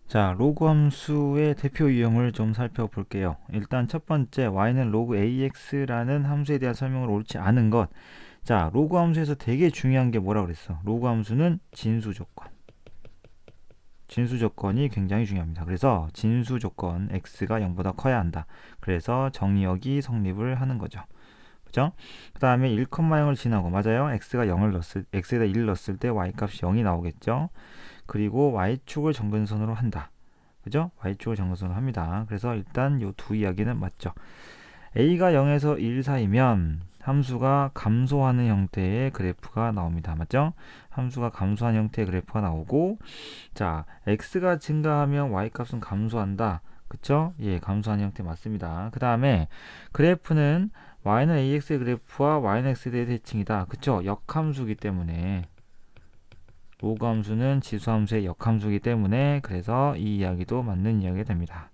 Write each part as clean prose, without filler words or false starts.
자, 로그 함수의 대표 유형을 좀 살펴볼게요. 일단 첫 번째, y는 로그 ax라는 함수에 대한 설명을 옳지 않은 것. 자, 로그 함수에서 되게 중요한 게 뭐라 그랬어? 로그 함수는 진수 조건. 진수 조건이 굉장히 중요합니다. 그래서 진수 조건 x가 0보다 커야 한다. 그래서 정의역이 성립을 하는 거죠. 그죠? 그 다음에 1,0을 지나고, 맞아요? x에다 1을 넣었을 때 y값이 0이 나오겠죠? 그리고 y축을 정근선으로 한다. 그죠? y축을 정근선으로 합니다. 그래서 일단 이 두 이야기는 맞죠. a가 0에서 1 사이면 함수가 감소하는 형태의 그래프가 나옵니다. 맞죠? 함수가 감소하는 형태의 그래프가 나오고, 자, x가 증가하면 y값은 감소한다. 그쵸? 예, 감소하는 형태 맞습니다. 그 다음에 그래프는 y는 ax의 그래프와 y는 x에 대해 대칭이다. 그쵸? 역함수기 때문에 로그 함수는 지수함수의 역함수이기 때문에 그래서 이 이야기도 맞는 이야기가 됩니다.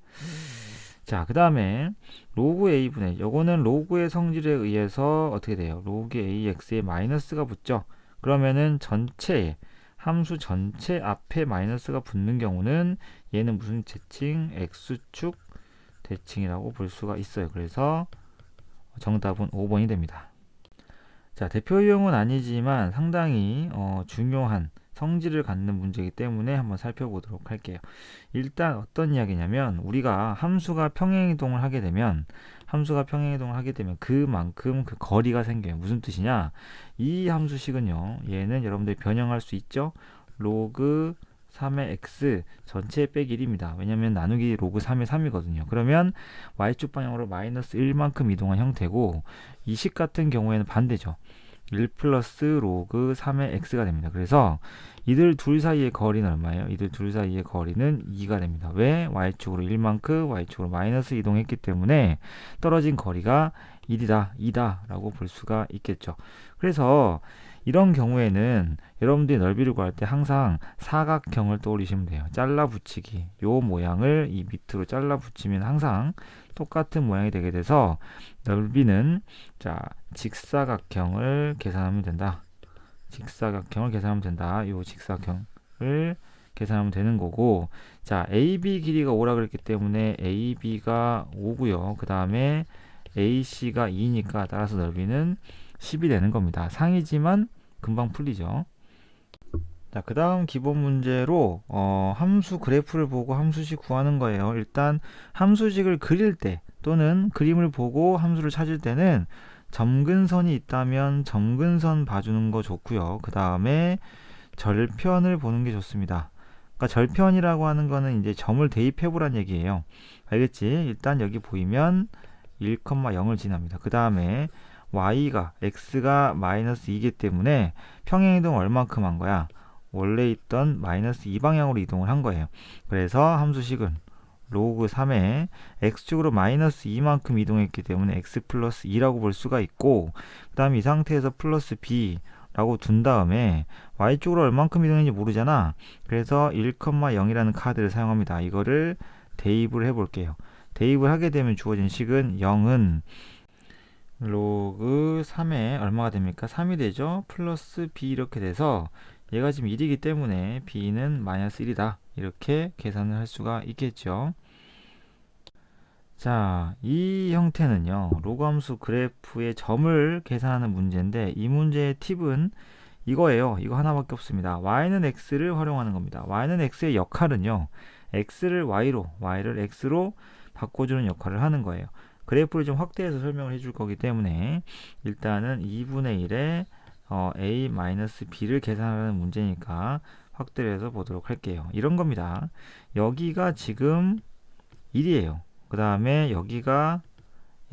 자, 그 다음에 로그 a분의 요거는 로그의 성질에 의해서 어떻게 돼요? 로그 ax에 마이너스가 붙죠. 그러면은 전체 함수 전체 앞에 마이너스가 붙는 경우는 얘는 무슨 대칭? x축 대칭이라고 볼 수가 있어요. 그래서 정답은 5번이 됩니다. 자, 대표 유형은 아니지만 상당히 중요한 성질을 갖는 문제이기 때문에 한번 살펴보도록 할게요. 일단 어떤 이야기냐면 우리가 함수가 평행이동을 하게 되면 그만큼 그 거리가 생겨요. 무슨 뜻이냐? 이 함수식은요. 얘는 여러분들이 변형할 수 있죠. 로그 3의 x 전체 빼기 1입니다. 왜냐면 나누기 로그 3의 3이거든요. 그러면 y축 방향으로 마이너스 1만큼 이동한 형태고 이 식 같은 경우에는 반대죠. 1 플러스 로그 3의 x가 됩니다. 그래서 이들 둘 사이의 거리는 얼마예요? 이들 둘 사이의 거리는 2가 됩니다. 왜? y축으로 1만큼 y축으로 마이너스 이동했기 때문에 떨어진 거리가 1이다, 2다 라고 볼 수가 있겠죠. 그래서 이런 경우에는 여러분들이 넓이를 구할 때 항상 사각형을 떠올리시면 돼요. 잘라 붙이기. 요 모양을 이 밑으로 잘라 붙이면 항상 똑같은 모양이 되게 돼서 넓이는 자 직사각형을 계산하면 된다. 직사각형을 계산하면 된다. 요 직사각형을 계산하면 되는 거고, 자 AB 길이가 5라 그랬기 때문에 AB가 5고요. 그 다음에 AC가 2니까 따라서 넓이는 10이 되는 겁니다. 상이지만 금방 풀리죠. 자, 그 다음 기본 문제로 함수 그래프를 보고 함수식 구하는 거예요. 일단 함수식을 그릴 때 또는 그림을 보고 함수를 찾을 때는 점근선이 있다면 점근선 봐주는 거 좋고요. 그 다음에 절편을 보는 게 좋습니다. 그러니까 절편이라고 하는 거는 이제 점을 대입해 보란 얘기예요. 알겠지? 일단 여기 보이면 1,0을 지납니다. 그 다음에 x가 마이너스 2이기 때문에 평행이동 얼만큼 한 거야? 원래 있던 마이너스 2 방향으로 이동을 한 거예요. 그래서 함수식은 로그 3에 x축으로 마이너스 2만큼 이동했기 때문에 x 플러스 2라고 볼 수가 있고, 그 다음 이 상태에서 플러스 b 라고 둔 다음에 y쪽으로 얼만큼 이동했는지 모르잖아. 그래서 1,0이라는 카드를 사용합니다. 이거를 대입을 해볼게요. 대입을 하게 되면 주어진 식은 0은 로그 3에 얼마가 됩니까? 3이 되죠. 플러스 b 이렇게 돼서 얘가 지금 1이기 때문에 b는 마이너스 1이다. 이렇게 계산을 할 수가 있겠죠. 자, 이 형태는요. 로그 함수 그래프의 점을 계산하는 문제인데 이 문제의 팁은 이거예요. 이거 하나밖에 없습니다. y는 x를 활용하는 겁니다. y는 x의 역할은요. x를 y로, y를 x로 바꿔주는 역할을 하는 거예요. 그래프를 좀 확대해서 설명을 해줄 거기 때문에 일단은 2분의 1에 a-b를 계산하는 문제니까 확대를 해서 보도록 할게요. 이런 겁니다. 여기가 지금 1이에요. 그 다음에 여기가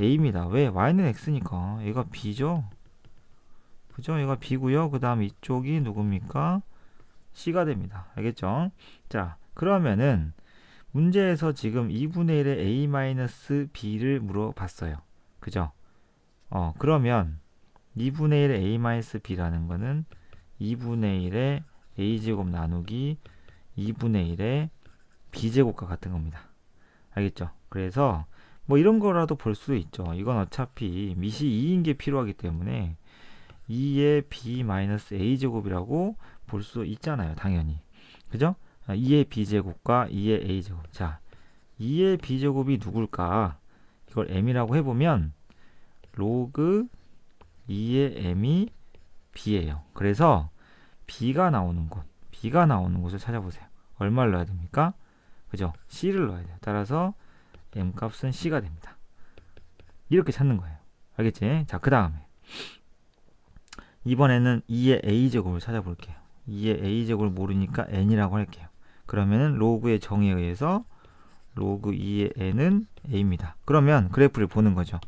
a입니다. 왜? y는 x니까 얘가 b죠. 그죠? 얘가 b고요. 그 다음 이쪽이 누굽니까? c가 됩니다. 알겠죠? 자, 그러면은 문제에서 지금 2분의 1의 a-b를 물어봤어요. 그죠? 그러면 2분의 1의 a-b라는 거는 2분의 1의 a제곱 나누기 2분의 1의 b제곱과 같은 겁니다. 알겠죠? 그래서 뭐 이런 거라도 볼 수도 있죠. 이건 어차피 밑이 2인 게 필요하기 때문에 2의 b-a제곱이라고 볼 수 있잖아요. 당연히. 그죠? 2의 b제곱과 2의 a제곱. 자, 2의 b제곱이 누굴까? 이걸 m이라고 해보면 로그 2의 m이 b예요. 그래서 b가 나오는 곳을 찾아보세요. 얼마를 넣어야 됩니까? 그죠? c를 넣어야 돼요. 따라서 m 값은 c가 됩니다. 이렇게 찾는 거예요. 알겠지? 자, 그 다음에 이번에는 2의 a제곱을 찾아볼게요. 2의 a제곱을 모르니까 n이라고 할게요. 그러면은 로그의 정의에 의해서 로그 2의 n은 a입니다. 그러면 그래프를 보는 거죠.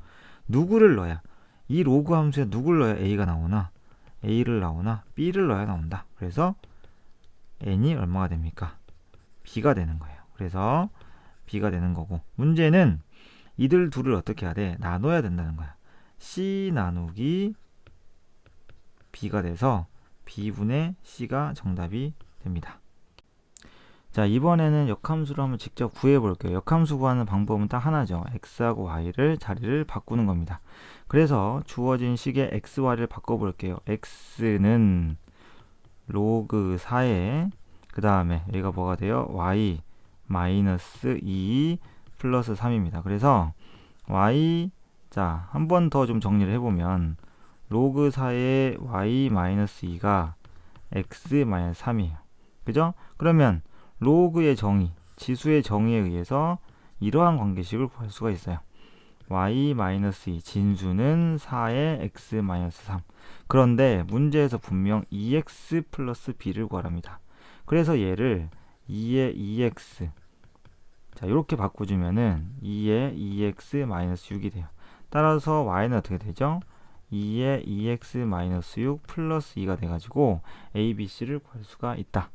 누구를 넣어야, 이 로그 함수에 누구를 넣어야 a가 나오나? a를 나오나? b를 넣어야 나온다. 그래서 n이 얼마가 됩니까? b가 되는 거예요. 그래서 b가 되는 거고, 문제는 이들 둘을 어떻게 해야 돼? 나눠야 된다는 거야. c 나누기 b가 돼서 b분의 c가 정답이 됩니다. 자, 이번에는 역함수를 한번 직접 구해 볼게요. 역함수 구하는 방법은 딱 하나죠. x하고 y를 자리를 바꾸는 겁니다. 그래서 주어진 식의 x, y를 바꿔 볼게요. x는 로그 4에 그 다음에 여기가 뭐가 돼요? y 마이너스 2 플러스 3입니다. 그래서 y, 자, 한 번 더 좀 정리를 해보면 로그 4의 y 마이너스 2가 x 마이너스 3이에요. 그죠? 그러면 로그의 정의, 지수의 정의에 의해서 이러한 관계식을 구할 수가 있어요. y 마이너스 2, 진수는 4의 x 마이너스 3. 그런데 문제에서 분명 2x 플러스 b를 구하랍니다. 그래서 얘를 2의 2x, 자, 이렇게 바꿔주면은 2의 2x 마이너스 6이 돼요. 따라서 y는 어떻게 되죠? 2의 2x 마이너스 6 플러스 2가 돼가지고 a, b, c를 구할 수가 있다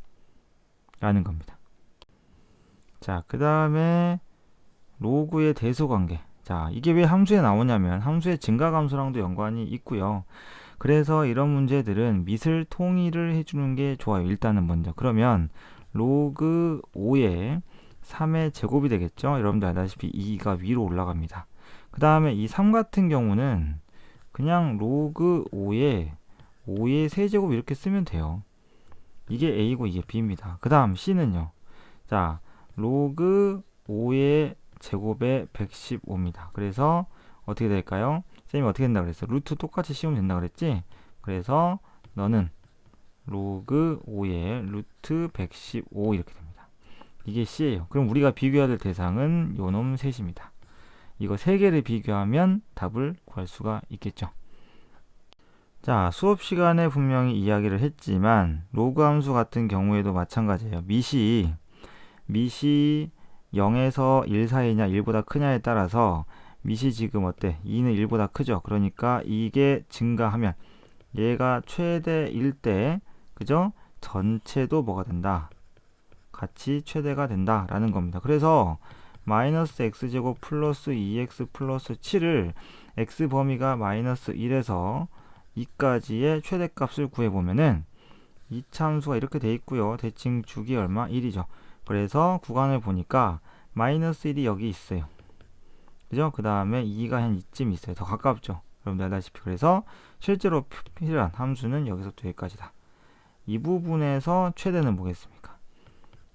라는 겁니다. 자, 그 다음에 로그의 대소관계. 자, 이게 왜 함수에 나오냐면 함수의 증가함수랑도 연관이 있고요. 그래서 이런 문제들은 밑을 통일을 해주는 게 좋아요. 일단은 먼저. 그러면 로그 5에 3의 제곱이 되겠죠. 여러분들 알다시피 2가 위로 올라갑니다. 그 다음에 이 3 같은 경우는 그냥 로그 5의 세제곱 이렇게 쓰면 돼요. 이게 a고 이게 b입니다. 그 다음 c는요. 자, 로그 5의 제곱에 115입니다. 그래서 어떻게 될까요? 쌤이 어떻게 된다 그랬어? 루트 똑같이 씌우면 된다 그랬지? 그래서 너는 로그 5의 루트 115 이렇게 됩니다. 이게 c예요. 그럼 우리가 비교해야 될 대상은 요놈 셋입니다. 이거 세 개를 비교하면 답을 구할 수가 있겠죠. 자, 수업 시간에 분명히 이야기를 했지만 로그 함수 같은 경우에도 마찬가지예요. 밑이 0에서 1 사이냐 1보다 크냐에 따라서 밑이 지금 어때? 2는 1보다 크죠. 그러니까 이게 증가하면 얘가 최대일 때, 그죠? 전체도 뭐가 된다? 같이 최대가 된다 라는 겁니다. 그래서 마이너스 x제곱 플러스 2x 플러스 7을 x 범위가 마이너스 1에서 2까지의 최대값을 구해보면은 이 참수가 이렇게 돼 있고요. 대칭 주기 얼마? 1이죠. 그래서 구간을 보니까 마이너스 1이 여기 있어요. 그죠? 그 다음에 2가 한 이쯤 있어요. 더 가깝죠. 여러분들 알다시피. 그래서 실제로 필요한 함수는 여기서부터 여기까지다. 이 부분에서 최대는 뭐겠습니까?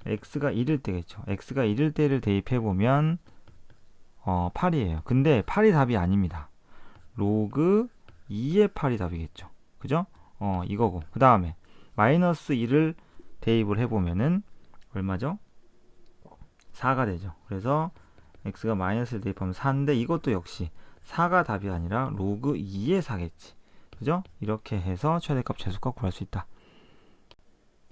x가 1일 때겠죠. x가 1일 때를 대입해보면 8이에요. 근데 8이 답이 아닙니다. 로그 2의 8이 답이겠죠. 그죠? 이거고. 그 다음에 마이너스 1을 대입을 해보면은 얼마죠? 4가 되죠. 그래서 x가 마이너스를 대입하면 4인데 이것도 역시 4가 답이 아니라 로그 2의 4겠지. 그죠? 이렇게 해서 최대값 최소값 구할 수 있다.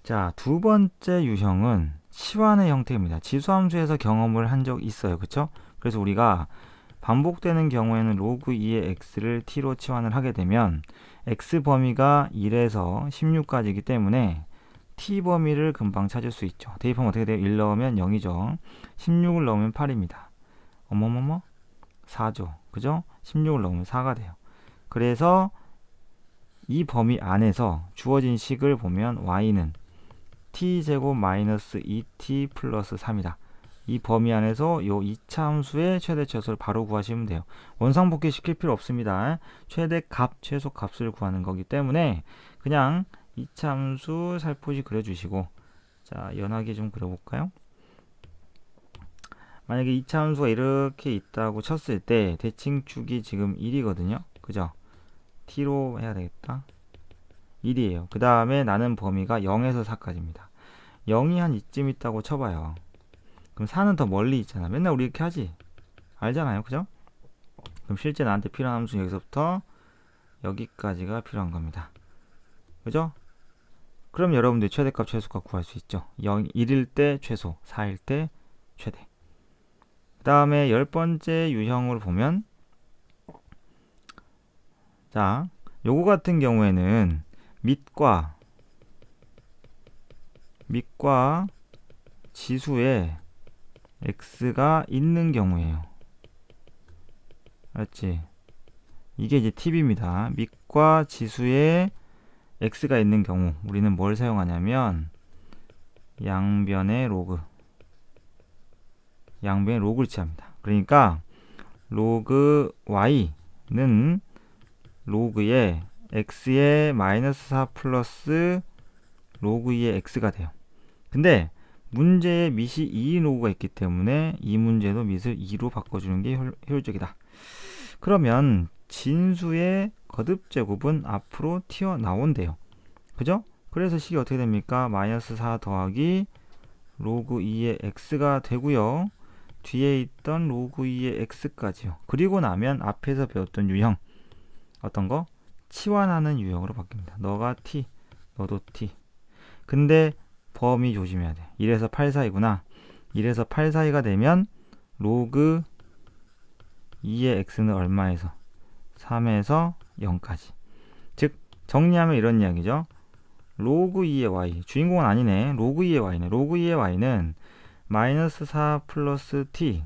자, 두 번째 유형은 치환의 형태입니다. 지수함수에서 경험을 한 적 있어요. 그쵸? 그래서 우리가 반복되는 경우에는 로그 2의 x를 t로 치환을 하게 되면 x 범위가 1에서 16까지이기 때문에 t 범위를 금방 찾을 수 있죠. 대입하면 어떻게 돼요? 1 넣으면 0이죠. 16을 넣으면 8입니다. 어머머머 4죠. 그죠? 16을 넣으면 4가 돼요. 그래서 이 범위 안에서 주어진 식을 보면 y는 t제곱 마이너스 2t 플러스 3이다. 이 범위 안에서 요 2차 함수의 최대치수를 바로 구하시면 돼요. 원상복귀 시킬 필요 없습니다. 최대값, 최소값을 구하는 거기 때문에 그냥 2차 함수 살포시 그려주시고, 자, 연하게 좀 그려볼까요? 만약에 2차 함수가 이렇게 있다고 쳤을 때 대칭축이 지금 1이거든요. 그죠? t로 해야 되겠다. 1이에요. 그 다음에 나는 범위가 0에서 4까지입니다. 0이 한 이쯤 있다고 쳐봐요. 그럼 4는 더 멀리 있잖아. 맨날 우리 이렇게 하지. 알잖아요. 그죠? 그럼 실제 나한테 필요한 함수는 여기서부터 여기까지가 필요한 겁니다. 그죠? 그럼 여러분들 최대값 최소값 구할 수 있죠. 1일 때 최소, 4일 때 최대. 그 다음에 10번째 유형을 보면, 자, 요거 같은 경우에는 밑과 지수에 x가 있는 경우예요. 알았지? 이게 이제 팁입니다. 밑과 지수에 x가 있는 경우 우리는 뭘 사용하냐면 양변의 로그를 취합니다. 그러니까 로그 y는 로그의 x의 마이너스 4 플러스 로그 2의 x가 돼요. 근데 문제에 밑이 2인 로그가 있기 때문에 이 문제도 밑을 2로 바꿔주는 게 효율적이다. 그러면 진수의 거듭제곱은 앞으로 튀어나온대요. 그죠? 그래서 식이 어떻게 됩니까? 마이너스 4 더하기 로그 2의 x가 되고요. 뒤에 있던 로그 2의 x까지요. 그리고 나면 앞에서 배웠던 유형 어떤 거? 치환하는 유형으로 바뀝니다. 너가 t, 너도 t. 근데 범위 조심해야 돼. 1에서 8 사이구나. 1에서 8 사이가 되면 로그 2의 x는 얼마에서? 3에서 0까지. 즉 정리하면 이런 이야기죠. 로그 2의 y, 주인공은 아니네. 로그 2의 y네. 로그 2의 y는 마이너스 4 플러스 t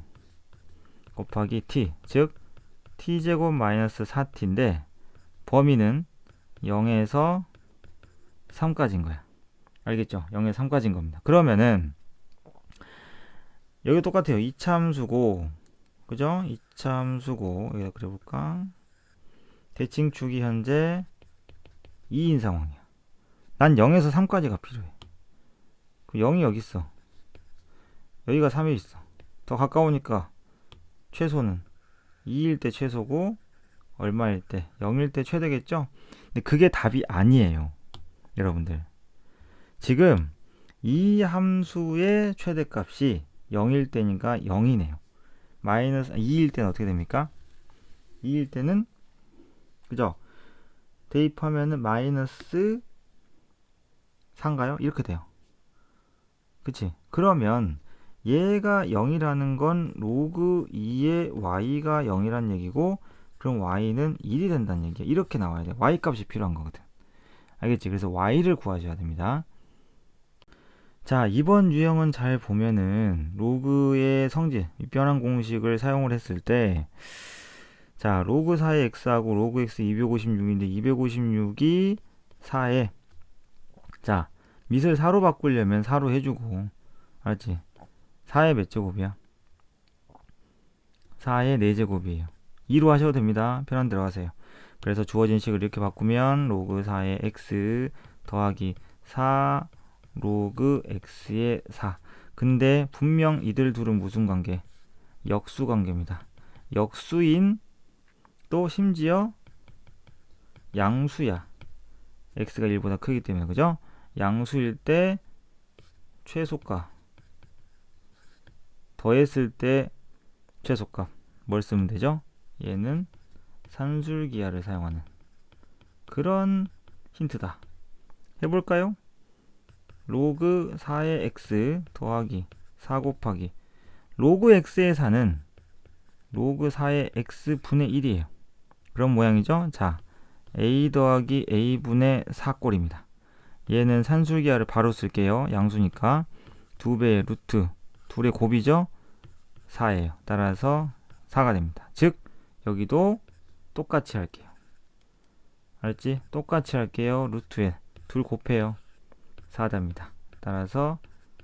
곱하기 t, 즉 t제곱 마이너스 4t인데 범위는 0에서 3까지인 거야. 알겠죠? 0에서 3까지인 겁니다. 그러면은 여기 똑같아요. 2차 함수고, 그죠? 2차 함수고, 여기다 그려볼까? 대칭축이 현재 2인 상황이야. 난 0에서 3까지가 필요해. 그 0이 여기 있어. 여기가 3에 있어. 더 가까우니까 최소는 2일 때 최소고 얼마일 때? 0일 때 최대겠죠? 근데 그게 답이 아니에요. 여러분들. 지금 이 함수의 최대값이 0일 때니까 0이네요. 마이너스 2일 때는 어떻게 됩니까? 2일 때는 그죠? 대입하면은 마이너스 4인가요? 이렇게 돼요. 그치? 그러면 얘가 0이라는 건 로그 2의 y가 0이란 얘기고 그럼 y는 1이 된다는 얘기야. 이렇게 나와야 돼. y 값이 필요한 거거든. 알겠지? 그래서 y를 구하셔야 됩니다. 자, 이번 유형은 잘 보면은 로그의 성질, 변환 공식을 사용을 했을 때 자, 로그 4의 x하고 로그 x 256인데 256이 4에 자, 밑을 4로 바꾸려면 4로 해주고 알았지? 4의 몇 제곱이야? 4의 4제곱이에요. 2로 하셔도 됩니다. 편한 대로 하세요. 그래서 주어진 식을 이렇게 바꾸면 로그 4의 x 더하기 4 로그 x의 4. 근데 분명 이들 둘은 무슨 관계? 역수 관계입니다. 역수인 또 심지어 양수야. x가 1보다 크기 때문에 그죠? 양수일 때 최소값 더했을 때 최소값 뭘 쓰면 되죠? 얘는 산술기하를 사용하는 그런 힌트다. 해볼까요? 로그 4의 x 더하기 4 곱하기 로그 x의 4는 로그 4의 x분의 1이에요. 그런 모양이죠? 자, a 더하기 a분의 4꼴입니다. 얘는 산술기하를 바로 쓸게요. 양수니까 2배의 루트 둘의 곱이죠? 4예요. 따라서 4가 됩니다. 즉 여기도 똑같이 할게요. 알았지? 똑같이 할게요. 루트에 둘 곱해요. 4답니다. 따라서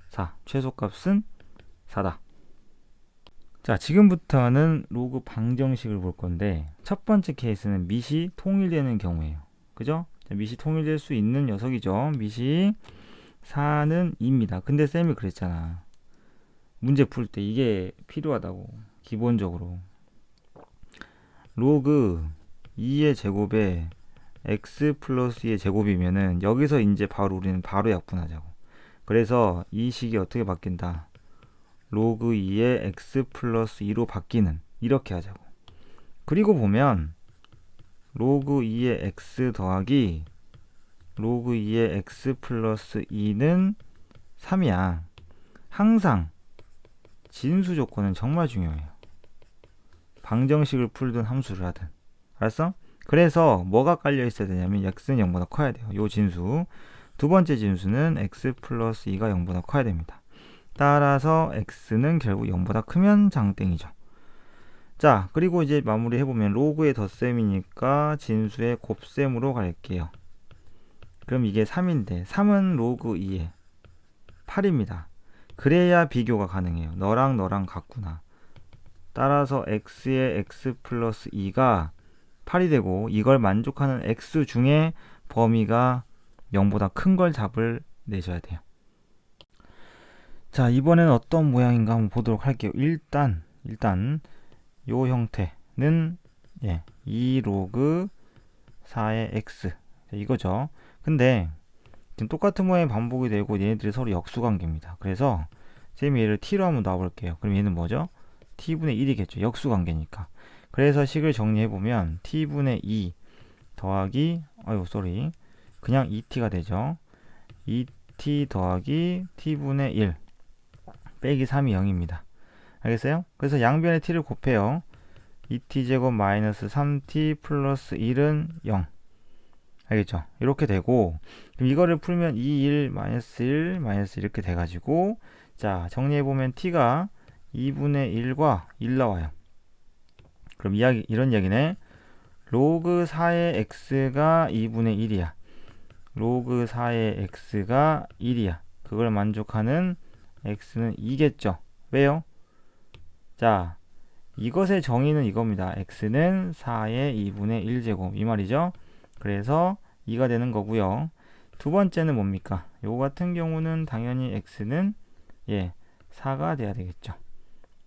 4. 최소값은 4다. 자, 지금부터는 로그 방정식을 볼 건데 첫 번째 케이스는 밑이 통일되는 경우예요. 그죠? 자, 밑이 통일될 수 있는 녀석이죠. 밑이 4는 2입니다. 근데 쌤이 그랬잖아. 문제 풀 때 이게 필요하다고. 기본적으로 로그 2의 제곱에 x 플러스 2의 제곱이면은 여기서 이제 바로 우리는 바로 약분하자고. 그래서 이 식이 어떻게 바뀐다? 로그 2의 x 플러스 2로 바뀌는, 이렇게 하자고. 그리고 보면 로그 2의 x 더하기 로그 2의 x 플러스 2는 3이야. 항상 진수 조건은 정말 중요해요. 방정식을 풀든 함수를 하든. 알았어? 그래서 뭐가 깔려 있어야 되냐면 x는 0보다 커야 돼요. 요 진수. 두 번째 진수는 x 플러스 2가 0보다 커야 됩니다. 따라서 x는 결국 0보다 크면 장땡이죠. 자, 그리고 이제 마무리 해보면 로그의 덧셈이니까 진수의 곱셈으로 갈게요. 그럼 이게 3인데 3은 로그 2에 8입니다. 그래야 비교가 가능해요. 너랑 너랑 같구나. 따라서 x의 x 플러스 2가 8이 되고, 이걸 만족하는 x 중에 범위가 0보다 큰 걸 답을 내셔야 돼요. 자, 이번에는 어떤 모양인가 한번 보도록 할게요. 일단 요 형태는 2 로그 4의 x 이거죠. 근데 지금 똑같은 모양이 반복이 되고 얘네들이 서로 역수관계입니다. 그래서 쌤이 얘를 t로 한번 놔볼게요. 그럼 얘는 뭐죠? t분의 1이겠죠. 역수관계니까. 그래서 식을 정리해보면 t분의 2 더하기 그냥 2t가 되죠. 2t 더하기 t분의 1 빼기 3이 0입니다. 알겠어요? 그래서 양변에 t를 곱해요. 2t제곱 마이너스 3t 플러스 1은 0. 알겠죠? 이렇게 되고, 그럼 이거를 풀면 2, 1, 마이너스 1, 마이너스 이렇게 돼가지고, 자, 정리해보면 t가 2분의 1과 1 나와요. 그럼 이런 이야기네. 로그 4의 x가 2분의 1이야. 로그 4의 x가 1이야. 그걸 만족하는 x는 2겠죠. 왜요? 자, 이것의 정의는 이겁니다. x는 4의 2분의 1제곱 이 말이죠. 그래서 2가 되는 거고요. 두 번째는 뭡니까? 요 같은 경우는 당연히 x는 4가 돼야 되겠죠.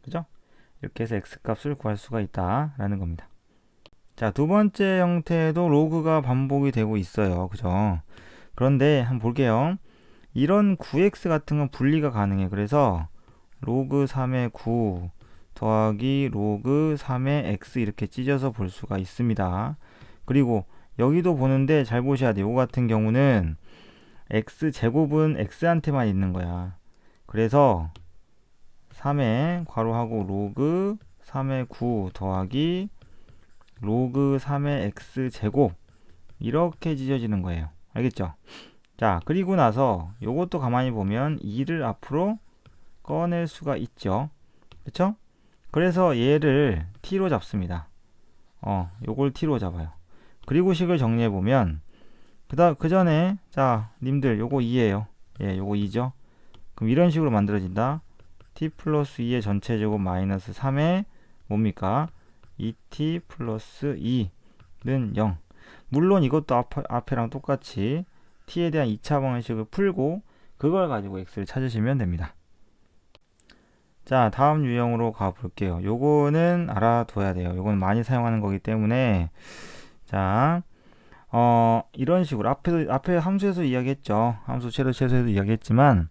그죠? 이렇게 해서 x 값을 구할 수가 있다라는 겁니다. 자, 두 번째 형태도 로그가 반복이 되고 있어요. 그죠? 그런데 한번 볼게요. 이런 9x 같은 건 분리가 가능해. 그래서 로그 3의 9 더하기 로그 3의 x 이렇게 찢어서 볼 수가 있습니다. 그리고 여기도 보는데 잘 보셔야 돼요. 이 같은 경우는 x 제곱은 x한테만 있는 거야. 그래서 3의 괄호하고 로그 3의 9 더하기 로그 3의 x 제곱 이렇게 찢어지는 거예요. 알겠죠? 자, 그리고 나서 요것도 가만히 보면 2를 앞으로 꺼낼 수가 있죠. 그쵸? 그래서 얘를 t로 잡습니다. 요걸 t로 잡아요. 그리고 식을 정리해 보면 그 전에 자, 님들 요거 2예요. 요거 2죠. 그럼 이런 식으로 만들어진다. t 플러스 2의 전체 제곱 마이너스 3의 뭡니까? 2t 플러스 2는 0. 물론 이것도 앞에랑 똑같이 t에 대한 2차 방정식을 풀고 그걸 가지고 x를 찾으시면 됩니다. 자, 다음 유형으로 가볼게요. 요거는 알아둬야 돼요. 요거는 많이 사용하는 거기 때문에 자, 이런 식으로 앞에 함수에서 이야기했죠. 함수 최소에도 이야기했지만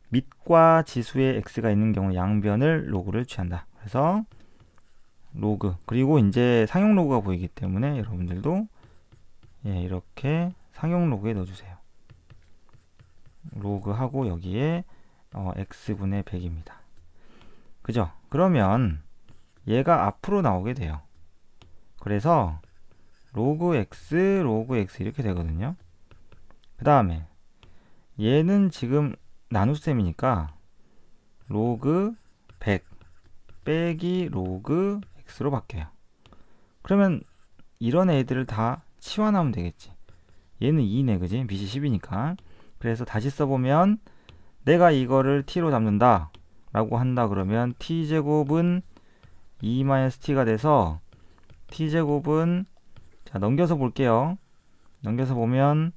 밑과 지수의 x가 있는 경우 양변을 로그를 취한다. 그래서 로그, 그리고 이제 상용 로그가 보이기 때문에 여러분들도 이렇게 상용 로그에 넣어주세요. 로그하고 여기에 x분의 100입니다. 그죠? 그러면 얘가 앞으로 나오게 돼요. 그래서 로그 x 이렇게 되거든요. 그 다음에 얘는 지금 나눗셈이니까 로그 100 빼기 로그 x로 바뀌어요. 그러면 이런 애들을 다 치환하면 되겠지. 얘는 2네, 그지? 빛이 10이니까. 그래서 다시 써보면 내가 이거를 t로 잡는다 라고 한다 그러면 t제곱은 2-t가 돼서 t제곱은 자, 넘겨서 볼게요. 넘겨서 보면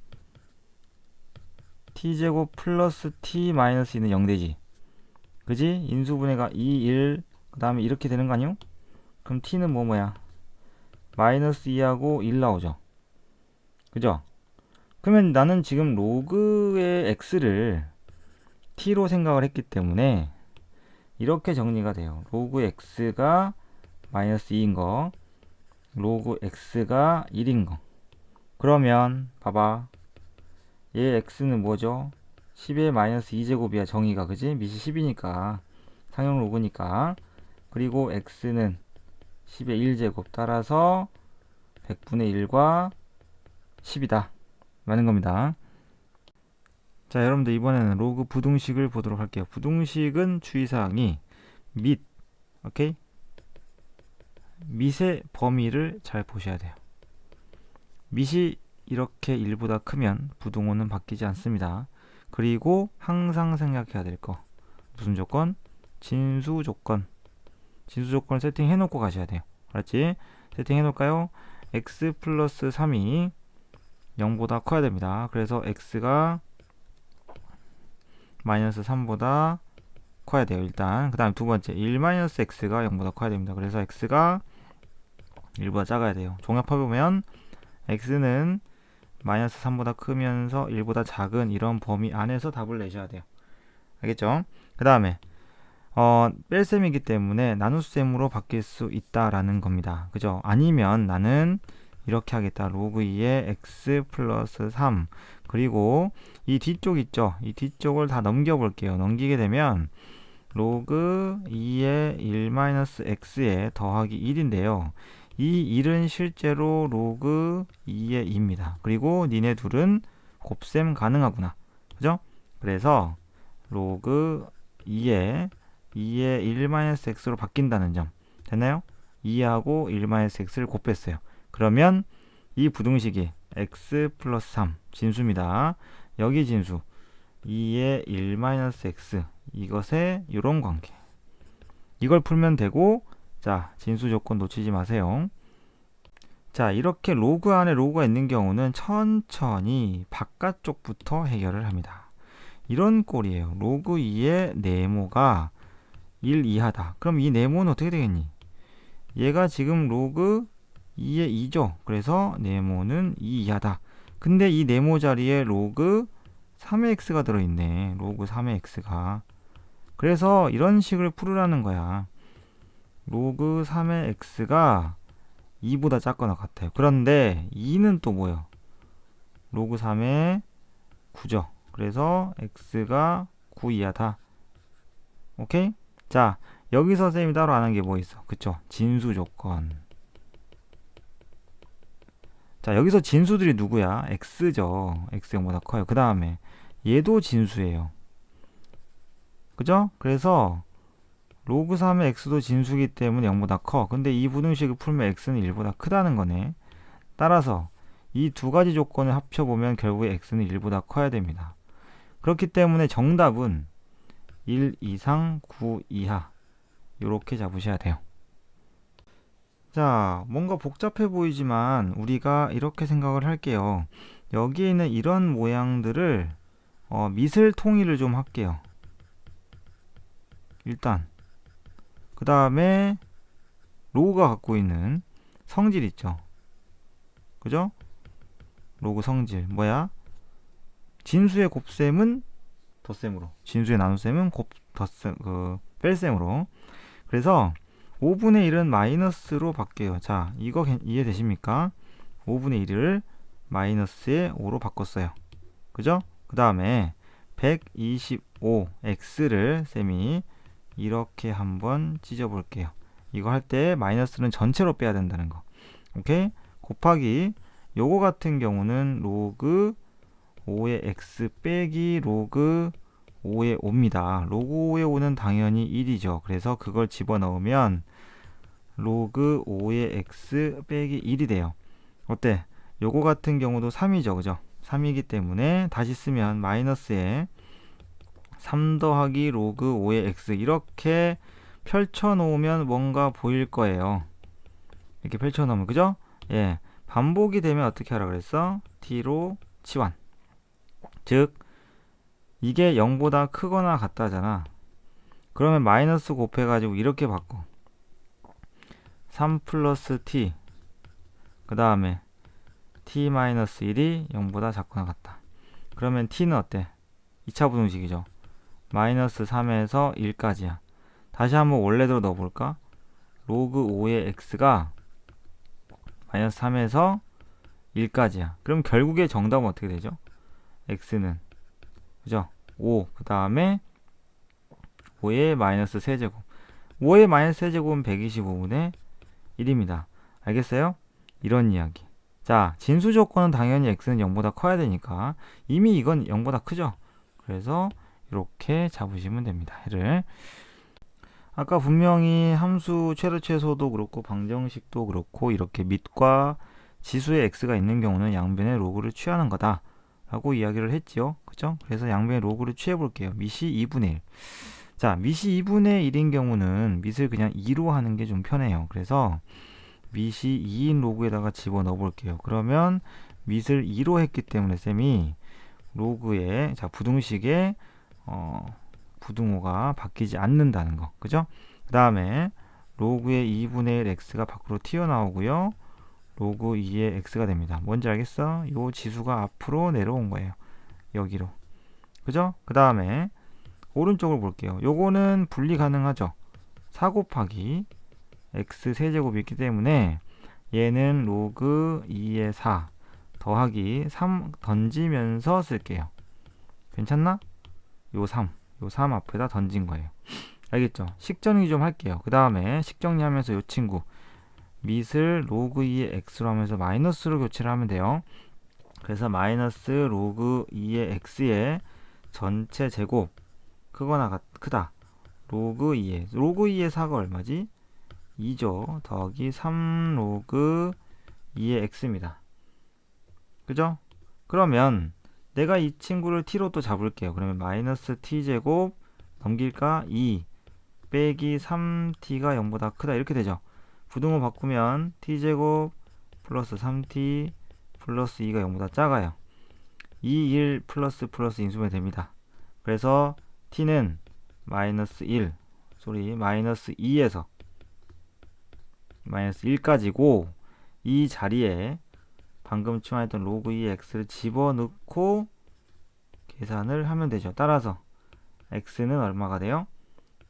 t제곱 플러스 t 마이너스 2는 0 되지. 그지? 인수분해가 2, 1, 그 다음에 이렇게 되는 거 아니요? 그럼 t는 뭐야? 마이너스 2하고 1 나오죠. 그죠? 그러면 나는 지금 로그의 x를 t로 생각을 했기 때문에 이렇게 정리가 돼요. 로그 x가 마이너스 2인 거, 로그 x가 1인 거. 그러면 봐봐, 얘 x는 뭐죠? 10의 마이너스 2제곱이야. 정의가, 그지? 밑이 10이니까 상형 로그니까. 그리고 x는 10의 1제곱 따라서 100분의 1과 10이다 맞는 겁니다. 자, 여러분들 이번에는 로그 부등식을 보도록 할게요. 부등식은 주의사항이 밑, 오케이? 밑의 범위를 잘 보셔야 돼요. 밑이 이렇게 1보다 크면 부등호는 바뀌지 않습니다. 그리고 항상 생각해야 될 거, 무슨 조건? 진수 조건. 진수 조건을 세팅해 놓고 가셔야 돼요. 알았지? 세팅해 놓을까요? x 플러스 3이 0보다 커야 됩니다. 그래서 x가 마이너스 3보다 커야 돼요. 일단 그 다음 두 번째 1 마이너스 x가 0보다 커야 됩니다. 그래서 x가 1보다 작아야 돼요. 종합해보면 x는 마이너스 3보다 크면서 1보다 작은 이런 범위 안에서 답을 내셔야 돼요. 알겠죠? 그 다음에 뺄셈이기 때문에 나눗셈으로 바뀔 수 있다라는 겁니다. 그죠? 아니면 나는 이렇게 하겠다. 로그 2의 x 플러스 3 그리고 이 뒤쪽 있죠? 이 뒤쪽을 다 넘겨볼게요. 넘기게 되면 로그 2의 1 마이너스 x에 더하기 1인데요. 이 1은 실제로 로그 2의 2입니다. 그리고 니네 둘은 곱셈 가능하구나. 그죠? 그래서 로그 2의 1 마이너스 x로 바뀐다는 점. 됐나요? 2하고 1 마이너스 x를 곱했어요. 그러면 이 부등식이 x 플러스 3 진수입니다. 여기 진수 2의 1 마이너스 x 이것의 이런 관계. 이걸 풀면 되고, 자, 진수 조건 놓치지 마세요. 자, 이렇게 로그 안에 로그가 있는 경우는 천천히 바깥쪽부터 해결을 합니다. 이런 꼴이에요. 로그 2의 네모가 1 이하다. 그럼 이 네모는 어떻게 되겠니? 얘가 지금 로그 2의 2죠. 그래서 네모는 2 이하다. 근데 이 네모 자리에 로그 3의 x가 들어있네. 로그 3의 x가. 그래서 이런 식을 풀으라는 거야. 로그 3의 x가 2보다 작거나 같아요. 그런데 2는 또 뭐예요? 로그 3의 9죠. 그래서 x가 9 이하다. 오케이? 자, 여기서 선생님이 따로 안 한 게 뭐 있어? 그쵸? 진수 조건. 자, 여기서 진수들이 누구야? x죠. x 0보다 커요. 그 다음에 얘도 진수예요. 그죠? 그래서 로그 3의 x도 진수기 때문에 0보다 커. 근데 이 부등식을 풀면 x는 1보다 크다는 거네. 따라서 이 두 가지 조건을 합쳐보면 결국에 x는 1보다 커야 됩니다. 그렇기 때문에 정답은 1 이상 9 이하 이렇게 잡으셔야 돼요. 자, 뭔가 복잡해 보이지만 우리가 이렇게 생각을 할게요. 여기에 있는 이런 모양들을 미술 통일을 좀 할게요. 일단 그 다음에 로그가 갖고 있는 성질 있죠. 그죠? 로그 성질 뭐야? 진수의 곱셈은 덧셈으로, 진수의 나눗셈은 덧셈, 뺄셈으로. 그래서 5분의 1은 마이너스로 바뀌어요. 자, 이거 이해되십니까? 5분의 1을 마이너스의 5로 바꿨어요. 그죠? 그 다음에 125x를 쌤이 이렇게 한번 찢어볼게요. 이거 할 때 마이너스는 전체로 빼야 된다는 거. 오케이? 곱하기 요거 같은 경우는 로그 5의 x 빼기 로그 5의 5입니다. 로그 5의 5는 당연히 1이죠. 그래서 그걸 집어넣으면 로그 5의 x 빼기 1이 돼요. 어때? 요거 같은 경우도 3이죠. 그죠? 3이기 때문에 다시 쓰면 마이너스에 3 더하기 로그 5의 x 이렇게 펼쳐놓으면 뭔가 보일 거예요. 이렇게 펼쳐놓으면, 그죠? 예, 반복이 되면 어떻게 하라 그랬어? t로 치환. 즉 이게 0보다 크거나 같다잖아. 그러면 마이너스 곱해가지고 이렇게 바꿔. 3 플러스 t 그 다음에 t 마이너스 1이 0보다 작거나 같다. 그러면 t는 어때? 2차 부등식이죠. 마이너스 3에서 1까지야. 다시 한번 원래대로 넣어볼까? 로그 5의 x가 마이너스 3에서 1까지야. 그럼 결국에 정답은 어떻게 되죠? x는 그죠? 5 그 다음에 5의 마이너스 세제곱. 5의 마이너스 세제곱은 125분의 1입니다. 알겠어요? 이런 이야기. 자, 진수 조건은 당연히 x는 0보다 커야 되니까 이미 이건 0보다 크죠? 그래서 이렇게 잡으시면 됩니다. 해를. 아까 분명히 함수 최대 최소도 그렇고 방정식도 그렇고 이렇게 밑과 지수의 x가 있는 경우는 양변의 로그를 취하는 거다 라고 이야기를 했지요. 그죠? 그래서 양변의 로그를 취해 볼게요. 밑이 2분의 1. 자, 밑이 2분의 1인 경우는 밑을 그냥 2로 하는 게 좀 편해요. 그래서 밑이 2인 로그에다가 집어넣어 볼게요. 그러면 밑을 2로 했기 때문에 쌤이 로그의 자 부등식에 부등호가 바뀌지 않는다는 거. 그죠? 그 다음에 로그의 2분의 1 x가 밖으로 튀어나오고요. 로그 2의 x가 됩니다. 뭔지 알겠어? 요 지수가 앞으로 내려온 거예요. 여기로. 그죠? 그 다음에 오른쪽을 볼게요. 요거는 분리 가능하죠? 4 곱하기 x 세제곱이 있기 때문에 얘는 로그 2의 4 더하기 3 던지면서 쓸게요. 괜찮나? 요 3 앞에다 던진 거예요. 알겠죠? 식정리 좀 할게요. 그 다음에 식정리하면서 요 친구 밑을 로그 2의 x로 하면서 마이너스로 교체를 하면 돼요. 그래서 마이너스 로그 2의 x의 전체 제곱 크거나 크다. 로그 2의 4가 얼마지? 2죠. 더하기 3 로그 2의 x입니다. 그죠? 그러면 내가 이 친구를 t로 또 잡을게요. 그러면 마이너스 t제곱 넘길까? 2 빼기 3t가 0보다 크다 이렇게 되죠. 부등호 바꾸면 t제곱 플러스 3t 플러스 2가 0보다 작아요. 2, 1 플러스 인수분해 됩니다. 그래서 t는 마이너스 2에서 마이너스 1까지고 이 자리에 방금 치환했던 로그 2의 x를 집어넣고 계산을 하면 되죠. 따라서 x는 얼마가 돼요?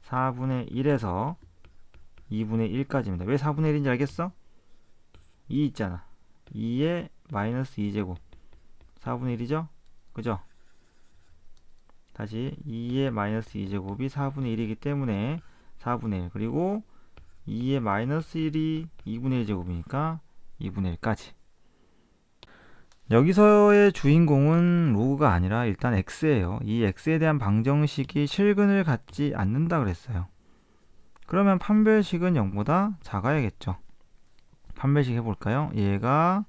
4분의 1에서 2분의 1까지입니다. 왜 4분의 1인지 알겠어? 2 있잖아. 2에 마이너스 2제곱 4분의 1이죠? 그죠? 다시 2의 마이너스 2제곱이 4분의 1이기 때문에 4분의 1 그리고 2의 마이너스 1이 2분의 1제곱이니까 2분의 1까지. 여기서의 주인공은 로그가 아니라 일단 x예요. 이 x에 대한 방정식이 실근을 갖지 않는다 그랬어요. 그러면 판별식은 0보다 작아야겠죠. 판별식 해볼까요? 얘가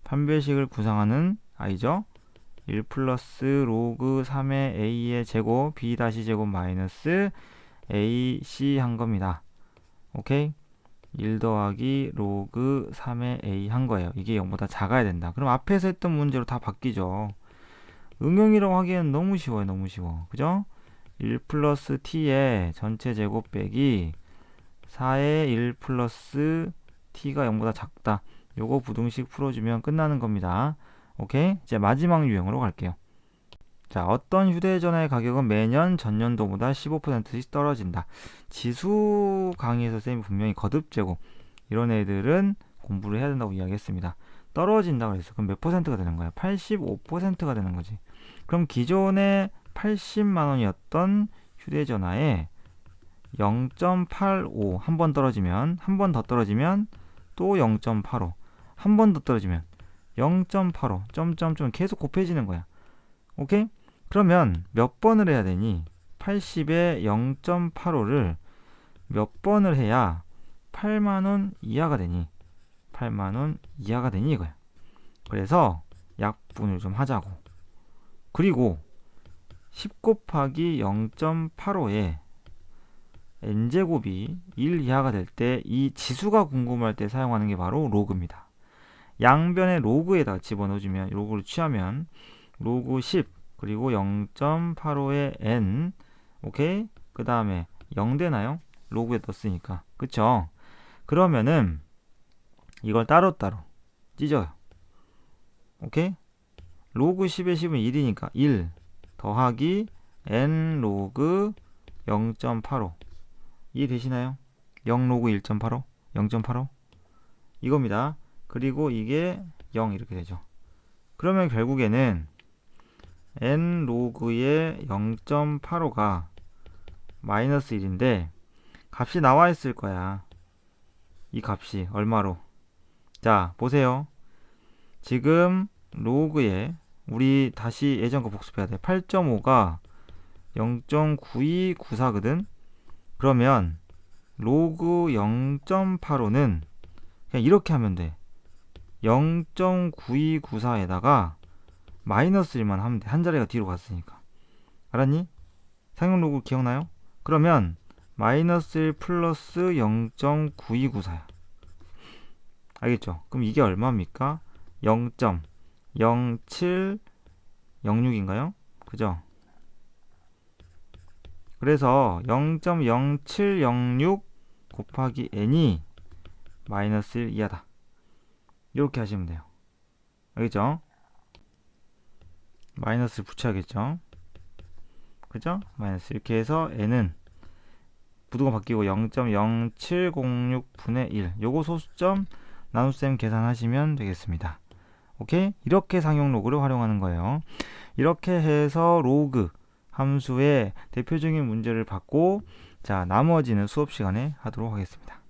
판별식을 구성하는 i죠. 1 플러스 로그 3의 a의 제곱 b 다시 제곱 마이너스 ac 한 겁니다. 오케이? 1 더하기 로그 3의 a 한 거예요. 이게 0보다 작아야 된다. 그럼 앞에서 했던 문제로 다 바뀌죠. 응용이라고 하기에는 너무 쉬워요. 너무 쉬워. 그죠? 1 플러스 t의 전체 제곱 빼기 4의 1 플러스 t가 0보다 작다. 요거 부등식 풀어주면 끝나는 겁니다. 오케이? 이제 마지막 유형으로 갈게요. 자, 어떤 휴대전화의 가격은 매년 전년도보다 15%씩 떨어진다. 지수 강의에서 쌤이 분명히 거듭제곱 이런 애들은 공부를 해야 된다고 이야기했습니다. 떨어진다고 그랬어. 그럼 몇 퍼센트가 되는 거야? 85%가 되는 거지. 그럼 기존에 80만 원이었던 휴대전화에 0.85 한 번 떨어지면 한 번 더 떨어지면 또 0.85 한 번 더 떨어지면 0.85 점점점 계속 곱해지는 거야. 오케이? 그러면 몇 번을 해야 되니? 80에 0.85를 몇 번을 해야 8만원 이하가 되니? 8만원 이하가 되니 이거야. 그래서 약분을 좀 하자고. 그리고 10 곱하기 0.85에 n제곱이 1 이하가 될 때 이 지수가 궁금할 때 사용하는 게 바로 로그입니다. 양변의 로그에다 집어넣어주면 로그를 취하면 로그 10 그리고 0.85의 n. 오케이? 그 다음에 0 되나요? 로그에 떴으니까. 그쵸? 그러면은 이걸 따로따로 찢어요. 오케이? 로그 10의 10은 1이니까 1 더하기 n 로그 0.85 이해되시나요? 0 로그 1.85 0.85 이겁니다. 그리고 이게 0 이렇게 되죠. 그러면 결국에는 n 로그의 0.85가 마이너스 1인데 값이 나와 있을 거야. 이 값이 얼마로? 자, 보세요. 지금 로그에 우리 다시 예전 거 복습해야 돼. 8.5가 0.9294거든. 그러면 로그 0.85는 그냥 이렇게 하면 돼. 0.9294에다가 마이너스 1만 하면 돼. 한 자리가 뒤로 갔으니까. 알았니? 상용 로그 기억나요? 그러면 마이너스 1 플러스 0.9294야. 알겠죠? 그럼 이게 얼마입니까? 0.0706인가요? 그죠? 그래서 0.0706 곱하기 n이 마이너스 1 이하다. 이렇게 하시면 돼요. 알겠죠? 마이너스를 붙여야겠죠? 그죠? 마이너스 이렇게 해서 n은 부두가 바뀌고 0.0706분의 1 요거 소수점 나눗셈 계산하시면 되겠습니다. 오케이? 이렇게 상용 로그를 활용하는 거예요. 이렇게 해서 로그 함수의 대표적인 문제를 받고 자 나머지는 수업 시간에 하도록 하겠습니다.